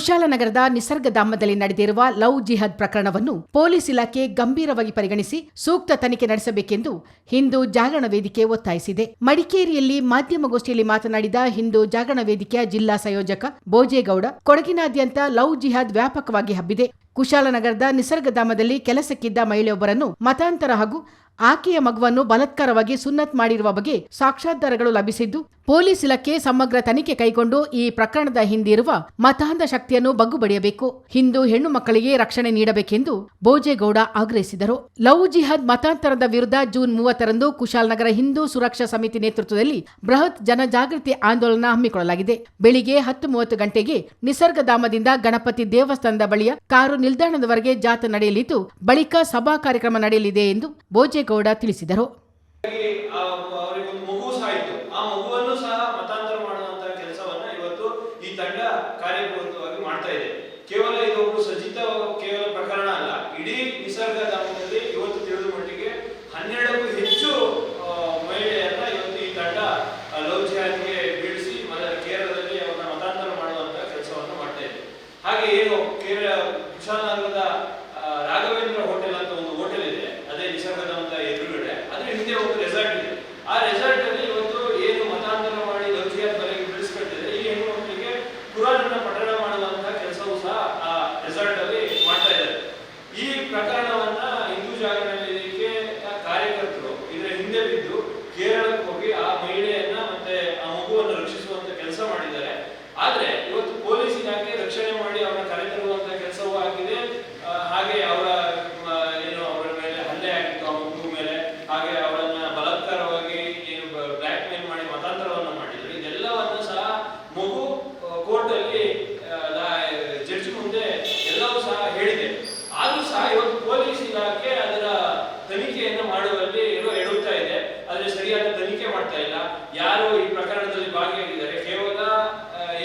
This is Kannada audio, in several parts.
ಕುಶಾಲನಗರದ ನಿಸರ್ಗಧಾಮದಲ್ಲಿ ನಡೆದಿರುವ ಲವ್ ಜಿಹಾದ್ ಪ್ರಕರಣವನ್ನು ಪೊಲೀಸ್ ಇಲಾಖೆ ಗಂಭೀರವಾಗಿ ಪರಿಗಣಿಸಿ ಸೂಕ್ತ ತನಿಖೆ ನಡೆಸಬೇಕೆಂದು ಹಿಂದೂ ಜಾಗರಣ ವೇದಿಕೆ ಒತ್ತಾಯಿಸಿದೆ. ಮಡಿಕೇರಿಯಲ್ಲಿ ಮಾಧ್ಯಮಗೋಷ್ಠಿಯಲ್ಲಿ ಮಾತನಾಡಿದ ಹಿಂದೂ ಜಾಗರಣ ವೇದಿಕೆಯ ಜಿಲ್ಲಾ ಸಂಯೋಜಕ ಬೋಜೇಗೌಡ, ಕೊಡಗಿನಾದ್ಯಂತ ಲವ್ ಜಿಹಾದ್ ವ್ಯಾಪಕವಾಗಿ ಹಬ್ಬಿದೆ. ಕುಶಾಲನಗರದ ನಿಸರ್ಗಧಾಮದಲ್ಲಿ ಕೆಲಸಕ್ಕಿದ್ದ ಮಹಿಳೆಯೊಬ್ಬರನ್ನು ಮತಾಂತರ ಹಾಗೂ ಆಕೆಯ ಮಗುವನ್ನು ಬಲಾತ್ಕಾರವಾಗಿ ಸುನ್ನತ್ ಮಾಡಿರುವ ಬಗ್ಗೆ ಸಾಕ್ಷ್ಯಾಧಾರಗಳು ಲಭಿಸಿದ್ದು, ಪೊಲೀಸ್ ಇಲಾಖೆ ಸಮಗ್ರ ತನಿಖೆ ಕೈಗೊಂಡು ಈ ಪ್ರಕರಣದ ಹಿಂದಿರುವ ಮತಾಂಧ ಶಕ್ತಿಯನ್ನು ಬಗ್ಗುಬಡಿಯಬೇಕು. ಹಿಂದೂ ಹೆಣ್ಣು ಮಕ್ಕಳಿಗೆ ರಕ್ಷಣೆ ನೀಡಬೇಕೆಂದು ಬೋಜೇಗೌಡ ಆಗ್ರಹಿಸಿದರು. ಲವ್ ಜಿಹಾದ್ ಮತಾಂತರದ ವಿರುದ್ಧ ಜೂನ್ 30ರಂದು ಕುಶಾಲನಗರ ಹಿಂದೂ ಸುರಕ್ಷಾ ಸಮಿತಿ ನೇತೃತ್ವದಲ್ಲಿ ಬೃಹತ್ ಜನಜಾಗೃತಿ ಆಂದೋಲನ ಹಮ್ಮಿಕೊಳ್ಳಲಾಗಿದೆ. ಬೆಳಿಗ್ಗೆ 10:30 ಗಂಟೆಗೆ ನಿಸರ್ಗಧಾಮದಿಂದ ಗಣಪತಿ ದೇವಸ್ಥಾನದ ಬಳಿಯ ಕಾರು ನಿಲ್ದಾಣದವರೆಗೆ ಜಾಥಾ ನಡೆಯಲಿದ್ದು, ಬಳಿಕ ಸಭಾ ಕಾರ್ಯಕ್ರಮ ನಡೆಯಲಿದೆ ಎಂದು ಬೋಜೇಗೌಡ ತಿಳಿಸಿದರು. ಕೇವಲ ಇದೊಂದು ಸಜಿತ ಕೇವಲ ಪ್ರಕರಣ ಅಲ್ಲ, ಇಡೀ ನಿಸರ್ಗಧಾಮದಲ್ಲಿ ಇವತ್ತು ತಿಳಿದ ಮಟ್ಟಿಗೆ 12ಕ್ಕೂ ಹೆಚ್ಚು ಮಹಿಳೆಯರನ್ನ ಇವತ್ತು ಈ ತಂಡ ಲವ್ ಜಿಹಾದ್ಗೆ ಬೀಳಿಸಿ ಕೇರಳದಲ್ಲಿ ಅವರನ್ನ ಮತಾಂತರ ಮಾಡುವಂತ ಕೆಲಸವನ್ನು ಮಾಡ್ತಾ ಇದೆ. ಹಾಗೆ ಏನು ಕುಶಾಲನಗರದ ರಾಘವೇಂದ್ರ ಹೋಟೆಲ್ ಅಂತ ಒಂದು ಹೋಟೆಲ್ ಇದೆ, ಅದೇ ನಿಸರ್ಗಧಾಮದ ಎದುರುಗಡೆ, ಅದ್ರ ಹಿಂದೆ ಒಂದು ರೆಸಾರ್ಟ್ ಇದೆ. ಆ ರೆಸಾರ್ಟ್ ಅಲ್ಲಿ ಇವತ್ತು ಏನು ಮತಾಂತರ ಮಾಡಿ ಲವ್ ಜಿಹಾದ್ ಬರೆಗೆ ಬೀಳಿಸ್ಕೊಳ್ತಿದೆ, ಈ ಹೆಣ್ಣು ಮಕ್ಕಳಿಗೆ ಕುರಾನ್ ಪಠಣ ಮಾಡುವಂತಹ ಕೆಲಸವೂ ಸಹ ಆ ರೆಸಾರ್ಟ್ ಅಲ್ಲಿ ಮಾಡ್ತಾ ಇದ್ದಾರೆ. ಈ ಪ್ರಕರಣವನ್ನ ಹಿಂದೂ ಜಾಗರಣ ವೇದಿಕೆ ಕಾರ್ಯಕರ್ತರು ಇದರ ಹಿಂದೆ ಬಿದ್ದು ಕೇರಳಕ್ಕೆ ಹೋಗಿ ಆ ಮಹಿಳೆಯನ್ನ ಮತ್ತೆ ಆ ಮಗುವನ್ನು ರಕ್ಷಿಸುವಂತ ಕೆಲಸ ಮಾಡಿದ್ದಾರೆ. ಆದ್ರೆ ಇವತ್ತು ಪೊಲೀಸ್ ಇಲಾಖೆ ರಕ್ಷಣೆ ಮಾಡಿ ಅವರನ್ನ ಕರೆತರುವಂತ ಕೆಲಸವೂ ಆಗಿದೆ. ಹಾಗೆ ಅವರ ಮೇಲೆ ಹಲ್ಲೆ ಆಗಿತ್ತು ಆ ಮಗು ಮೇಲೆ, ಹಾಗೆ ಅವರನ್ನ ಬಲಾತ್ಕಾರವಾಗಿ ಏನು ಬ್ಲ್ಯಾಕ್ ಮೇಲ್ ಮಾಡಿ ಮತಾಂತರವನ್ನ ಮಾಡಿದ್ರು. ಇದೆಲ್ಲವನ್ನ ಸಹ ಮಗು ಕೋರ್ಟ್ ಅಲ್ಲಿ ಜಡ್ಜ್ ಮುಂದೆ ಎಲ್ಲವೂ ಸಹ ಹೇಳಿದೆ. ಆದ್ರೂ ಸಹ ಇವತ್ತು ಪೊಲೀಸ್ ಇಲಾಖೆ ಅದರ ತನಿಖೆಯನ್ನು ಮಾಡುವಲ್ಲಿ ಎಡುತ್ತಾ ಇದೆ. ಆದ್ರೆ ಸರಿಯಾದ ತನಿಖೆ ಮಾಡ್ತಾ ಇಲ್ಲ. ಯಾರು ಈ ಪ್ರಕರಣದಲ್ಲಿ ಭಾಗಿಯಾಗಿದ್ದಾರೆ, ಕೇವಲ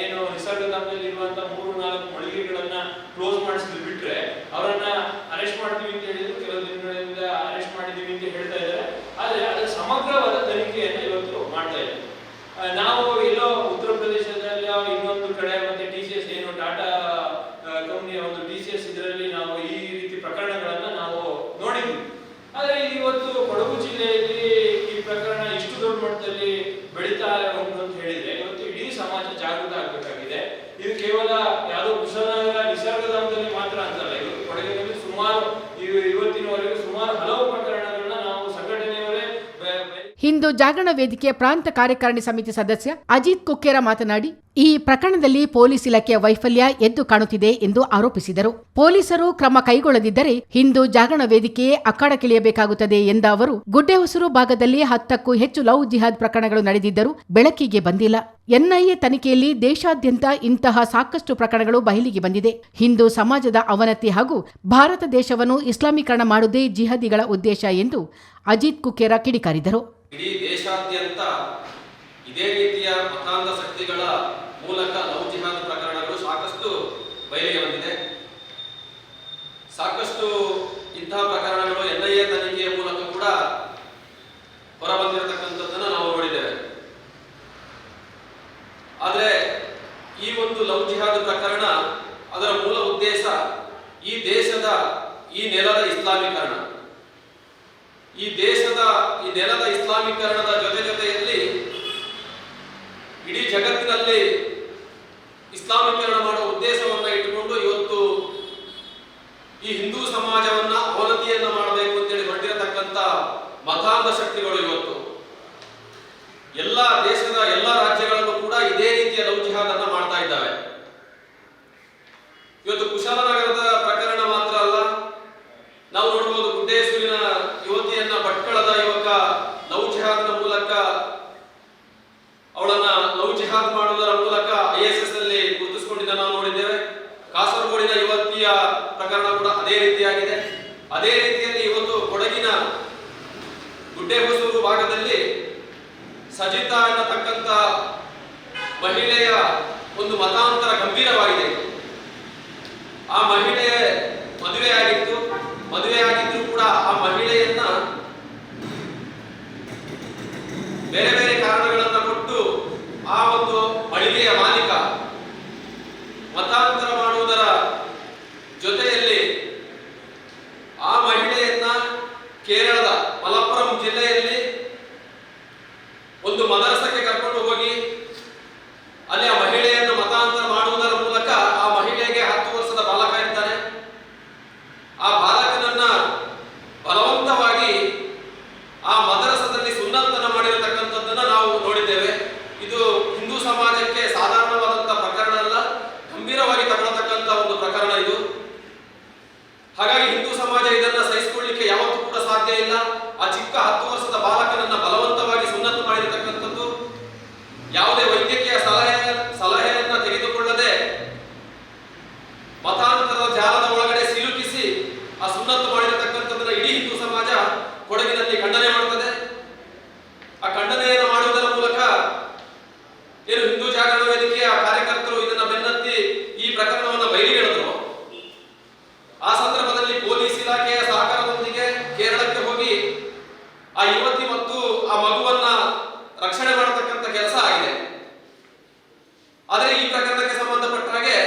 ಏನು ನಿಸರ್ಗಧಾಮದಲ್ಲಿ ಇರುವಂತಹ 3-4 ಮಳಿಗೆಗಳನ್ನ ಕ್ಲೋಸ್ ಮಾಡಿಸಿದ್ರು ಬಿಟ್ರೆ, ಅವರನ್ನ ಅರೆಸ್ಟ್ ಮಾಡ್ತೀವಿ ಅಂತ ಹೇಳಿದ್ರು, ಕೆಲವು ದಿನಗಳಿಂದ ಅರೆಸ್ಟ್ ಮಾಡಿದೀವಿ ಅಂತ ಹೇಳ್ತಾ ಇದ್ದಾರೆ. ಆದ್ರೆ ಅದರ ಸಮಗ್ರವಾದ ತನಿಖೆಯನ್ನು ಇವತ್ತು ಮಾಡ್ತಾ ಇಲ್ಲ. ನಾವು ಎಲ್ಲೋ ಉತ್ತರ ಪ್ರದೇಶದಲ್ಲಿ ಇನ್ನೊಂದು ಕಡೆ ಮತ್ತೆ TCS ಏನು ಟಾಟಾ ಕಂಪನಿಯ ಒಂದು TCS ಇದರಲ್ಲಿ ನಾವು ಈ ರೀತಿ ಪ್ರಕರಣಗಳನ್ನ ನಾವು ನೋಡಿದ್ವಿ. ಆದ್ರೆ ಇವತ್ತು ಕೊಡಗು ಜಿಲ್ಲೆಯಲ್ಲಿ ಈ ಪ್ರಕರಣ ಇಷ್ಟು ದೊಡ್ಡ ಮಟ್ಟದಲ್ಲಿ ಬೆಳೀತಾ ಉಂಟು ಅಂತ ಹೇಳಿದ್ರೆ, ಇವತ್ತು ಇಡೀ ಸಮಾಜ ಜಾಗೃತ ಆಗ್ಬೇಕಾಗಿದೆ. ಇದು ಕೇವಲ ಯಾವುದೋ ಕುಶಾಲನಗರ ನಿಸರ್ಗಧಾಮದಲ್ಲಿ ಮಾತ್ರ ಅಂತಲ್ಲ, ಇವತ್ತು ಕೊಡಗಿನಲ್ಲಿ ಸುಮಾರು ಇವತ್ತಿನವರೆಗೂ ಸುಮಾರು ಹಲವು ಪ್ರಕರಣಗಳನ್ನ ನಾವು ಸಂಘಟನೆಯವರೇ. ಹಿಂದೂ ಜಾಗರಣ ವೇದಿಕೆಯ ಪ್ರಾಂತ ಕಾರ್ಯಕಾರಿಣಿ ಸಮಿತಿ ಸದಸ್ಯ ಅಜಿತ್ ಕುಕ್ಕೇರ ಮಾತನಾಡಿ, ಈ ಪ್ರಕರಣದಲ್ಲಿ ಪೊಲೀಸ್ ಇಲಾಖೆಯ ವೈಫಲ್ಯ ಎದ್ದು ಕಾಣುತ್ತಿದೆ ಎಂದು ಆರೋಪಿಸಿದರು. ಪೊಲೀಸರು ಕ್ರಮ ಕೈಗೊಳ್ಳದಿದ್ದರೆ ಹಿಂದೂ ಜಾಗರಣ ವೇದಿಕೆಯೇ ಅಖಾಡಕ್ಕಿಳಿಯಬೇಕಾಗುತ್ತದೆ ಎಂದ ಅವರು, ಗುಡ್ಡೆಹೊಸೂರು ಭಾಗದಲ್ಲಿ 10ಕ್ಕೂ ಹೆಚ್ಚು ಲವ್ ಜಿಹಾದ್ ಪ್ರಕರಣಗಳು ನಡೆದಿದ್ದರೂ ಬೆಳಕಿಗೆ ಬಂದಿಲ್ಲ. NIA ತನಿಖೆಯಲ್ಲಿ ದೇಶಾದ್ಯಂತ ಇಂತಹ ಸಾಕಷ್ಟು ಪ್ರಕರಣಗಳು ಬಯಲಿಗೆ ಬಂದಿದೆ. ಹಿಂದೂ ಸಮಾಜದ ಅವನತಿ ಹಾಗೂ ಭಾರತ ದೇಶವನ್ನು ಇಸ್ಲಾಮೀಕರಣ ಮಾಡುವುದೇ ಜಿಹಾದಿಗಳ ಉದ್ದೇಶ ಎಂದು ಅಜಿತ್ ಕುಕ್ಕೇರ ಕಿಡಿಕಾರಿದರು. ಇಡೀ ದೇಶಾದ್ಯಂತ ಇದೇ ರೀತಿಯ ಮತಾಂಧ ಶಕ್ತಿಗಳ ಮೂಲಕ ಲವ್ ಜಿಹಾದ್ ಪ್ರಕರಣಗಳು ಸಾಕಷ್ಟು ಬಯಲಿಗೆ ಬಂದಿದೆ. ಸಾಕಷ್ಟು ಇಂತಹ ಪ್ರಕರಣಗಳು NIA ತನಿಖೆಯ ಮೂಲಕ ಕೂಡ ಹೊರಬಂದಿರತಕ್ಕಂಥದ್ದನ್ನು ನಾವು ನೋಡಿದ್ದೇವೆ. ಆದರೆ ಈ ಒಂದು ಲವ್ ಜಿಹಾದ್ ಪ್ರಕರಣ, ಅದರ ಮೂಲ ಉದ್ದೇಶ ಈ ದೇಶದ ಈ ನೆಲದ ಇಸ್ಲಾಮೀಕರಣ. ಈ ದೇಶದ ಈ ನೆಲದ ಇಸ್ಲಾಮೀಕರಣದ ಜೊತೆಯಲ್ಲಿ ಇಡೀ ಜಗತ್ತಿನಲ್ಲಿ ಇಸ್ಲಾಮೀಕರಣ ಮಾಡುವ ಉದ್ದೇಶವನ್ನ ಇಟ್ಟುಕೊಂಡು ಇವತ್ತು ಈ ಹಿಂದೂ ಸಮಾಜವನ್ನ ಅವನತಿಯನ್ನ ಮಾಡಬೇಕು ಅಂತೇಳಿ ಹೊರಟಿರತಕ್ಕಂಥ ಮತಾಂಧ ಶಕ್ತಿಗಳು ಇವತ್ತು ಎಲ್ಲ ದೇಶದ ಎಲ್ಲ ರಾಜ್ಯಗಳಲ್ಲೂ ಕೂಡ ಇದೇ ರೀತಿಯ ಲವ್ ಜಿಹಾದ್ ಅನ್ನ ಮಾಡ್ತಾ ಇದ್ದಾವೆ. ಇವತ್ತು ಕುಶಾಲನಗರದ ಪ್ರಕರಣ ಮಾತ್ರ ಅಲ್ಲ, ನಾವು ನೋಡಬಹುದು ಗುಡ್ಡೇಶ್ವರಿನ ಯುವತಿಯನ್ನ ಭಟ್ಕಳದ ಯುವಕ ಲವ್ ಜಿಹಾದ್ನ ಮೂಲಕ ಅವಳನ್ನ ಲವ್ ಜಿಹಾದ್ ಮಾಡುವುದರ ಮೂಲಕ ISS ಅಲ್ಲಿ ಗುರುತಿಸಿಕೊಂಡಿದ್ದ ನಾವು ನೋಡಿದ್ದೇವೆ. ಕಾಸರಗೋಡಿನ ಯುವತಿಯ ಪ್ರಕರಣ ಕೂಡ ಅದೇ ರೀತಿಯಾಗಿದೆ. ಅದೇ ರೀತಿಯಲ್ಲಿ ಇವತ್ತು ಕೊಡಗಿನ ಗುಡ್ಡೆಹೊಸೂರು ಭಾಗದಲ್ಲಿ ಸಜಿತಾ ಎನ್ನತಕ್ಕಂಥ ಮಹಿಳೆಯ ಒಂದು ಮತಾಂತರ ಗಂಭೀರವಾಗಿದೆ. ಆ ಮಹಿಳೆ ಮದುವೆಯಾಗಿದ್ದು ಕೂಡ ಆ ಮಹಿಳೆಯನ್ನ ಬೇರೆ ಬೇರೆ ಕಾರಣಗಳನ್ನ ಕೊಟ್ಟು ಆ ಒಂದು ಮಳಿಗೆಯ ಮಾಲೀಕ ಮತಾಂತರ ಇದು ಹಿಂದೂ ಸಮಾಜಕ್ಕೆ ಸಾಧಾರಣವಾದಂಥ ಪ್ರಕರಣ ಅಲ್ಲ, ಗಂಭೀರವಾಗಿ ತಗೊಳ್ತಕ್ಕಂಥ ಒಂದು ಪ್ರಕರಣ ಇದು. ಹಾಗಾಗಿ ಹಿಂದೂ ಸಮಾಜ ಇದನ್ನ ಸಹಿಸಿಕೊಳ್ಳಿಕ್ಕೆ ಯಾವತ್ತೂ ಕೂಡ ಸಾಧ್ಯ ಇಲ್ಲ. ಆ ಚಿಕ್ಕ 10 ವರ್ಷದ ಬಾಲಕನನ್ನ ಬಲವಂತವಾಗಿ ಸುನ್ನತ್ತು ಮಾಡಿರತಕ್ಕಂಥದ್ದು, ಯಾವುದೇ ವೈದ್ಯಕೀಯ ಸಲಹೆಯನ್ನ ತೆಗೆದುಕೊಳ್ಳದೆ ಮತಾಂತರದ ಜಾಲದ ಒಳಗಡೆ ಸಿಲುಕಿಸಿ ಆ ಸುನ್ನತ್ತು ಮಾಡಿರತಕ್ಕಂಥದ್ದನ್ನ ಇಡೀ ಹಿಂದೂ ಸಮಾಜ ಕೊಡಗಿನಲ್ಲಿ ಖಂಡನೆ ಮಾಡುತ್ತದೆ. ಆ ಖಂಡನೆಯನ್ನು ಮಾಡುವುದರ ಮೂಲಕ ಏನು ಹಿಂದೂ ಜಾಗರಣ ವೇದಿಕೆಯ ಕಾರ್ಯಕರ್ತರು ಇದನ್ನ ಬೆನ್ನತ್ತಿ ಈ ಪ್ರಕರಣವನ್ನು ಬಯಲಿಗೆಳೆದರು. ಆ ಸಂದರ್ಭದಲ್ಲಿ ಪೊಲೀಸ್ ಇಲಾಖೆಯ ಸಹಕಾರದೊಂದಿಗೆ ಕೇರಳಕ್ಕೆ ಹೋಗಿ ಆ ಯುವತಿ ಮತ್ತು ಆ ಮಗುವನ್ನ ರಕ್ಷಣೆ ಮಾಡತಕ್ಕಂಥ ಕೆಲಸ ಆಗಿದೆ. ಆದರೆ ಈ ಪ್ರಕರಣಕ್ಕೆ ಸಂಬಂಧಪಟ್ಟ ಹಾಗೆ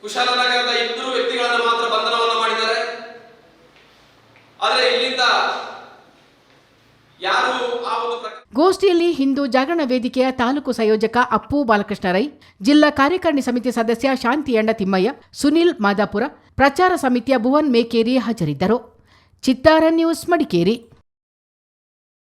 ಕುಶಾಲನಗರದ 2 ವ್ಯಕ್ತಿಗಳನ್ನು ಮಾತ್ರ ಬಂಧನವನ್ನು ಮಾಡಿದ್ದಾರೆ. ಆದರೆ ಇಲ್ಲಿಂದ ಯಾರು ಆ ಒಂದು ಗೋಷ್ಠಿಯಲ್ಲಿ ಹಿಂದೂ ಜಾಗರಣ ವೇದಿಕೆಯ ತಾಲೂಕು ಸಂಯೋಜಕ ಅಪ್ಪು ಬಾಲಕೃಷ್ಣ ರೈ, ಜಿಲ್ಲಾ ಕಾರ್ಯಕಾರಿಣಿ ಸಮಿತಿ ಸದಸ್ಯ ಶಾಂತಿಯಣ್ಣ ತಿಮ್ಮಯ್ಯ, ಸುನಿಲ್ ಮಾದಾಪುರ, ಪ್ರಚಾರ ಸಮಿತಿಯ ಭುವನ್ ಮೇಕೇರಿ ಹಾಜರಿದ್ದರು. ಚಿತ್ತಾರ ನ್ಯೂಸ್, ಮಡಿಕೇರಿ.